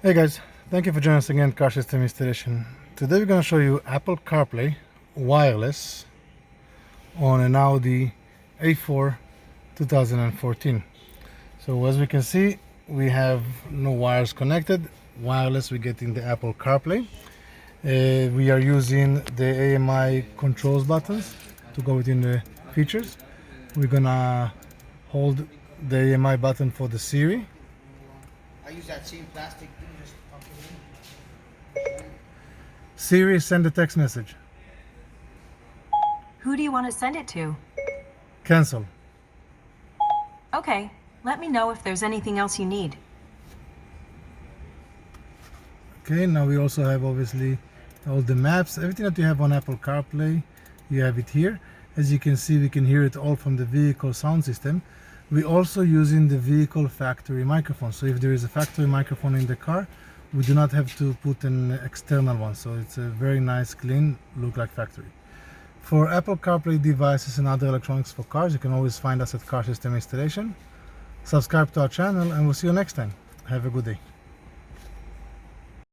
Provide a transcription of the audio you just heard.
Hey guys, thank you for joining us again, Car System Installation. Today we're going to show you Apple CarPlay wireless on an Audi A4 2014. So as we can see, we have no wires connected. Wireless, we get in the Apple CarPlay. We are using the AMI controls buttons to go within the features. We're gonna hold the AMI button for the Siri. I use that same plastic thing, just pump it in. Siri, send a text message. Who do you want to send it to? Cancel. Okay, let me know if there's anything else you need. Okay, now we also have obviously all the maps, everything that you have on Apple CarPlay, you have it here. As you can see, we can hear it all from the vehicle sound system. We're also using the vehicle factory microphone. So if there is a factory microphone in the car, we do not have to put an external one. So it's a very nice, clean, look like factory. For Apple CarPlay devices and other electronics for cars, you can always find us at Car System Installation. Subscribe to our channel and we'll see you next time. Have a good day.